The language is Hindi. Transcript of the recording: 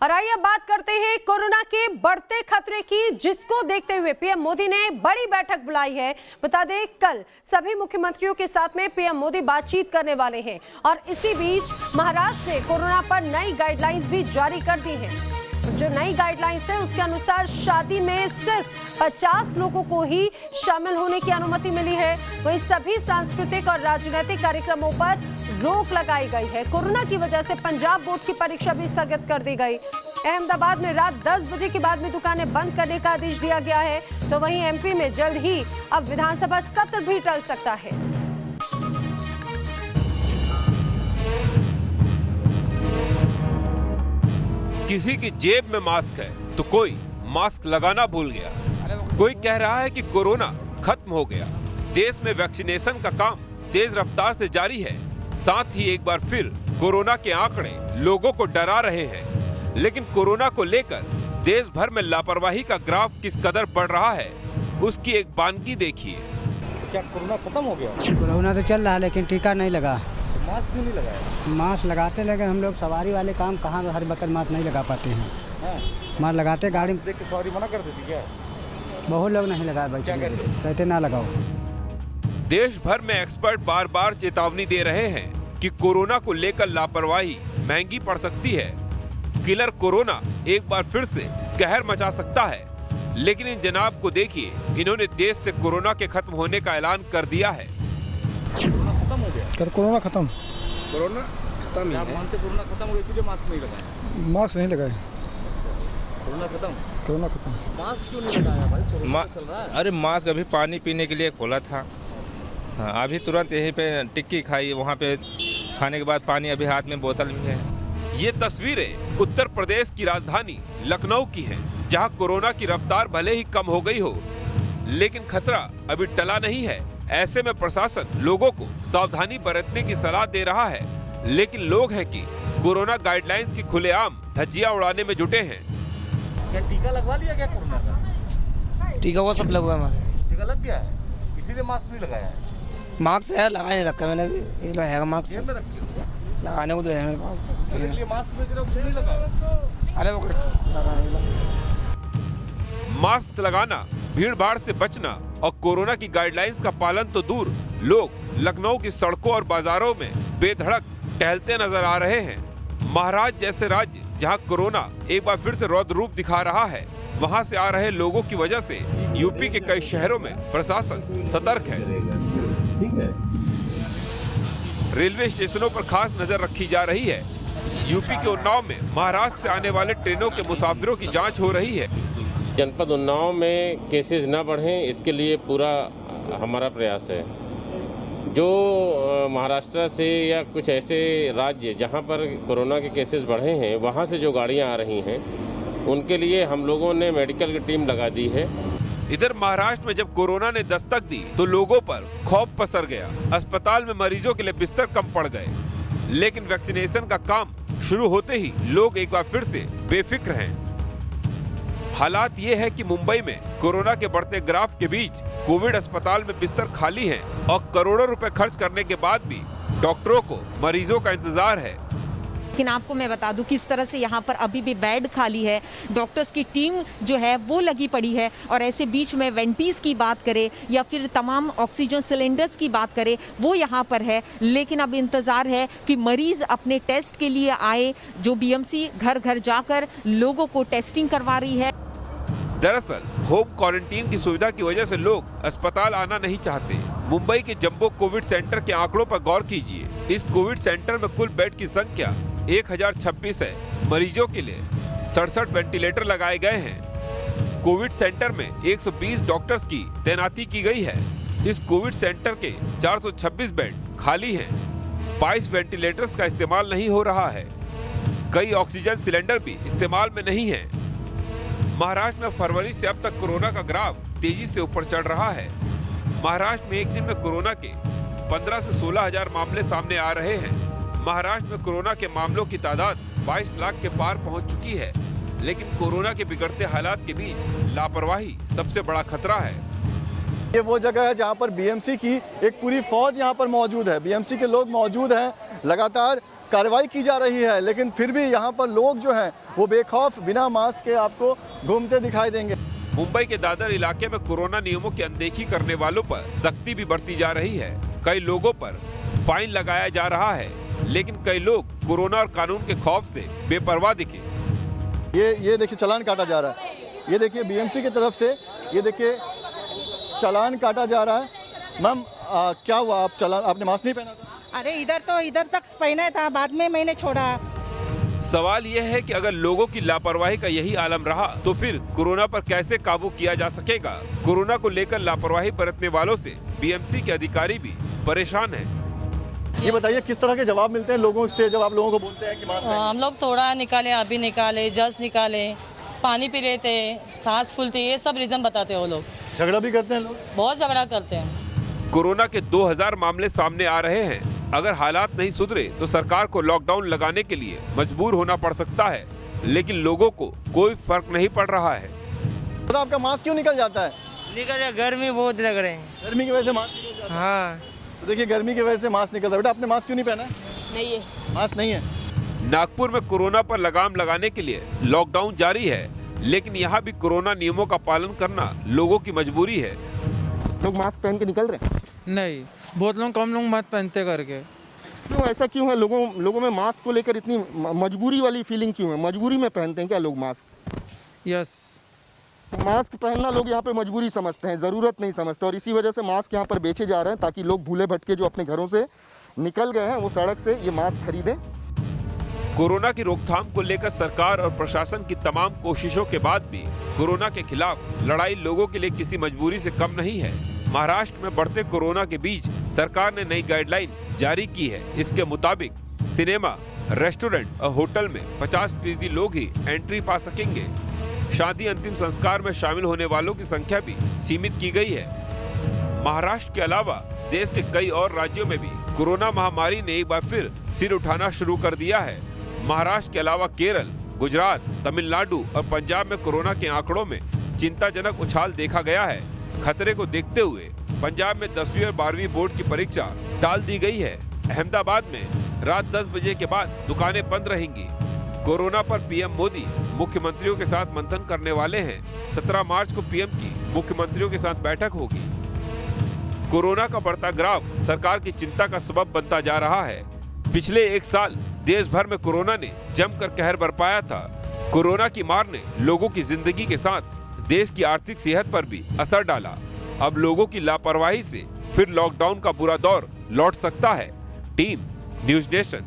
और आइए बात करते हैं कोरोना के बढ़ते खतरे की, जिसको देखते हुए पीएम मोदी ने बड़ी बैठक बुलाई है। बता दें, कल सभी मुख्यमंत्रियों के साथ में पीएम मोदी बातचीत करने वाले हैं और इसी बीच महाराष्ट्र ने कोरोना पर नई गाइडलाइंस भी जारी कर दी हैं। जो नई गाइडलाइंस है उसके अनुसार शादी में सिर्फ 50 लोगों को ही शामिल होने की अनुमति मिली है। वहीं सभी सांस्कृतिक और राजनीतिक कार्यक्रमों पर रोक लगाई गई है। कोरोना की वजह से पंजाब बोर्ड की परीक्षा भी स्थगित कर दी गई। अहमदाबाद में रात 10 बजे के बाद में दुकानें बंद करने का आदेश दिया गया है। तो वहीं एमपी में जल्द ही अब विधानसभा सत्र भी टल सकता है। किसी की जेब में मास्क है तो कोई मास्क लगाना भूल गया। कोई कह रहा है कि कोरोना खत्म हो गया। देश में वैक्सीनेशन का काम तेज रफ्तार से जारी है। साथ ही एक बार फिर कोरोना के आंकड़े लोगों को डरा रहे हैं। लेकिन कोरोना को लेकर देश भर में लापरवाही का ग्राफ किस कदर बढ़ रहा है, उसकी एक बानगी देखिए। क्या कोरोना खत्म हो गया? कोरोना तो चल रहा है लेकिन टीका नहीं लगा। मास्क क्यों नहीं लगाया? मास्क लगाते लगे हम लोग सवारी वाले काम कहाँ हर वक्त मास्क नहीं लगा पाते हैं। मास्क लगाते गाड़ी में देख के सवारी मना कर देती क्या? बहुत लोग नहीं लगाए भाई, कहते ना लगाओ। देश भर में एक्सपर्ट बार बार चेतावनी दे रहे हैं कि कोरोना को लेकर लापरवाही महंगी पड़ सकती है। किलर कोरोना एक बार फिर से कहर मचा सकता है। लेकिन इन जनाब को देखिए, इन्होंने देश से कोरोना के खत्म होने का ऐलान कर दिया है। कोरोना खत्म हो गया? कोरोना खत्म ही है। आप मानते कोरोना खत्म हो गया इसलिए मास्क नहीं लगाए? मास्क नहीं लगाए। कोरोना खत्म। मास्क क्यों नहीं लगाया भाई? कोरोना चल रहा है। अरे मास्क अभी पानी पीने के लिए खोला था। हाँ, अभी तुरंत यहीं पे टिक्की खाई, वहाँ पे खाने के बाद पानी अभी हाथ में बोतल भी है। ये तस्वीरें उत्तर प्रदेश की राजधानी लखनऊ की हैं, जहां कोरोना की रफ्तार भले ही कम हो गई हो, लेकिन खतरा अभी टला नहीं है। ऐसे में प्रशासन लोगों को सावधानी बरतने की सलाह दे रहा है। लेकिन लोग हैं कि कोरोना गाइडलाइंस की खुलेआम धज्जियां उड़ाने में जुटे हैं। क्या टीका लगवा लिया क्या कोरोना का? टीका वो सब लगवा हमारे। टीका लग गया है, इसीलिए मास्क नहीं लगाया है। मास्क है लगा नहीं रखा मैंने भी, ये लगाएगा मास्क जेब में रखी हो? लगाने को तो है मेरे पास। इसलिए मास्क बेच रहे हो, क्यों नहीं लगाया? अरे वो मास्क लगाना, भीड़ भाड़ से बचना और कोरोना की गाइडलाइंस का पालन तो दूर, लोग लखनऊ की सड़कों और बाजारों में बेधड़क टहलते नजर आ रहे हैं। महाराष्ट्र जैसे राज्य जहां कोरोना एक बार फिर से रौद्र रूप दिखा रहा है, वहां से आ रहे लोगों की वजह से यूपी के कई शहरों में प्रशासन सतर्क है। रेलवे स्टेशनों पर खास नजर रखी जा रही है। यूपी के उन्नाव में महाराष्ट्र से आने वाले ट्रेनों के मुसाफिरों की जांच हो रही है। जनपद उन्नाव में केसेस न बढ़ें, इसके लिए पूरा हमारा प्रयास है। जो महाराष्ट्र से या कुछ ऐसे राज्य जहां पर कोरोना के केसेस बढ़े हैं, वहां से जो गाड़ियां आ रही हैं, उनके लिए हम लोगों ने मेडिकल की टीम लगा दी है। इधर महाराष्ट्र में जब कोरोना ने दस्तक दी तो लोगों पर खौफ पसर गया। अस्पताल में मरीजों के लिए बिस्तर कम पड़ गए। लेकिन वैक्सीनेशन का काम शुरू होते ही लोग एक बार फिर से बेफिक्र हैं। हालात ये है कि मुंबई में कोरोना के बढ़ते ग्राफ के बीच कोविड अस्पताल में बिस्तर खाली हैं और करोड़ों रुपए खर्च करने के बाद भी डॉक्टरों को मरीजों का इंतजार है। लेकिन आपको मैं बता दूं किस तरह से यहाँ पर अभी भी बेड खाली है। डॉक्टर्स की टीम जो है वो लगी पड़ी है और ऐसे बीच में वेंटीज की बात करें या फिर तमाम ऑक्सीजन सिलेंडर्स की बात करें, वो यहाँ पर है। लेकिन अब इंतजार है कि मरीज अपने टेस्ट के लिए आए। जो बीएमसी घर घर जाकर लोगों को टेस्टिंग करवा रही है। दरअसल होम क्वारंटीन की सुविधा की वजह से लोग अस्पताल आना नहीं चाहते। मुंबई के जंबो कोविड सेंटर के आंकड़ों पर गौर कीजिए। इस कोविड सेंटर में कुल बेड की संख्या 1026 है। मरीजों के लिए 67 वेंटिलेटर लगाए गए हैं। कोविड सेंटर में 120 डॉक्टर्स की तैनाती की गई है। इस कोविड सेंटर के 426 बेड खाली हैं। 22 वेंटिलेटर्स का इस्तेमाल नहीं हो रहा है। कई ऑक्सीजन सिलेंडर भी इस्तेमाल में नहीं है। महाराष्ट्र में फरवरी से अब तक कोरोना का ग्राफ तेजी से ऊपर चढ़ रहा है। महाराष्ट्र में एक दिन में कोरोना के 15 से 16 हजार मामले सामने आ रहे हैं। महाराष्ट्र में कोरोना के मामलों की तादाद 22 लाख के पार पहुंच चुकी है। लेकिन कोरोना के बिगड़ते हालात के बीच लापरवाही सबसे बड़ा खतरा है। ये वो जगह है जहाँ पर बीएमसी की एक पूरी फौज यहाँ पर मौजूद है। बीएमसी के लोग मौजूद हैं, लगातार कार्रवाई की जा रही है, लेकिन फिर भी यहाँ पर लोग जो हैं वो बेखौफ बिना मास्क के आपको घूमते दिखाई देंगे। मुंबई के दादर इलाके में कोरोना नियमों की अनदेखी करने वालों पर सख्ती भी बढ़ती जा रही है। कई लोगों पर फाइन लगाया जा रहा है, लेकिन कई लोग कोरोना और कानून के खौफ से बेपरवाह दिखे। ये देखिए चालान काटा जा रहा है, ये देखिए बीएमसी की तरफ से ये देखिए चालान काटा जा रहा है। मैम क्या हुआ, आप चालान आपने मास्क नहीं पहना था? अरे इधर तक पहना था, बाद में मैंने छोड़ा। सवाल यह है कि अगर लोगों की लापरवाही का यही आलम रहा तो फिर कोरोना पर कैसे काबू किया जा सकेगा। कोरोना को लेकर लापरवाही बरतने वालों से बीएमसी के अधिकारी भी परेशान हैं। ये बताइए किस तरह के जवाब मिलते हैं लोगों से जब आप लोगों को बोलते हैं कि मास्क पहनिए? हम लोग थोड़ा निकाले, अभी निकाले, जस्ट निकाले, पानी पी रहे थे, सांस फूलती, ये सब रीजन बताते हैं वो लोग। झगड़ा भी करते हैं लोग? बहुत झगड़ा करते हैं। कोरोना के 2000 मामले सामने आ रहे हैं। अगर हालात नहीं सुधरे तो सरकार को लॉकडाउन लगाने के लिए मजबूर होना पड़ सकता है, लेकिन लोगों को कोई फर्क नहीं पड़ रहा है। तो आपका मास्क क्यों निकल जाता है? निकल जाए, गर्मी बहुत लग रहे हैं। गर्मी की वजह से मास्क निकल जाता है? हाँ। तो देखिए गर्मी की वजह से मास्क निकल रहा है। बेटा आपने मास्क क्यों नहीं पहना है? नहीं है, मास्क नहीं है। नागपुर में कोरोना पर लगाम लगाने के लिए लॉकडाउन जारी है, लेकिन यहाँ भी कोरोना नियमों का पालन करना लोगों की मजबूरी है। लोग मास्क पहन के निकल रहे हैं? नहीं, बहुत लोग कम लोग मत पहनते करके। क्यों ऐसा क्यों है? लोगों में मास्क को लेकर इतनी मजबूरी वाली फीलिंग क्यों है? मजबूरी में पहनते हैं क्या लोग मास्क? यस। मास्क पहनना लोग यहाँ पे मजबूरी समझते हैं, ज़रूरत नहीं समझते, और इसी वजह से मास्क यहाँ पर बेचे जा रहे हैं ताकि लोग भूले भटके जो अपने घरों से निकल गए हैं वो सड़क से ये मास्क खरीदें। कोरोना की रोकथाम को लेकर सरकार और प्रशासन की तमाम कोशिशों के बाद भी कोरोना के खिलाफ लड़ाई लोगों के लिए किसी मजबूरी से कम नहीं है। महाराष्ट्र में बढ़ते कोरोना के बीच सरकार ने नई गाइडलाइन जारी की है। इसके मुताबिक सिनेमा, रेस्टोरेंट और होटल में 50% लोग ही एंट्री पा सकेंगे। शादी अंतिम संस्कार में शामिल होने वालों की संख्या भी सीमित की गई है। महाराष्ट्र के अलावा देश के कई और राज्यों में भी कोरोना महामारी ने एक बार फिर सिर उठाना शुरू कर दिया है। महाराष्ट्र के अलावा केरल, गुजरात, तमिलनाडु और पंजाब में कोरोना के आंकड़ों में चिंताजनक उछाल देखा गया है। खतरे को देखते हुए पंजाब में 10वीं और 12वीं बोर्ड की परीक्षा टाल दी गई है। अहमदाबाद में रात 10 बजे के बाद दुकानें बंद रहेंगी। कोरोना पर पीएम मोदी मुख्यमंत्रियों के साथ मंथन करने वाले हैं। 17 मार्च को पीएम की मुख्यमंत्रियों के साथ बैठक होगी। कोरोना का बढ़ता ग्राफ सरकार की चिंता का सबब बनता जा रहा है। पिछले एक साल देश भर में कोरोना ने जमकर कहर बरपाया था। कोरोना की मार ने लोगों की जिंदगी के साथ देश की आर्थिक सेहत पर भी असर डाला। अब लोगों की लापरवाही से फिर लॉकडाउन का बुरा दौर लौट सकता है। Team news nation.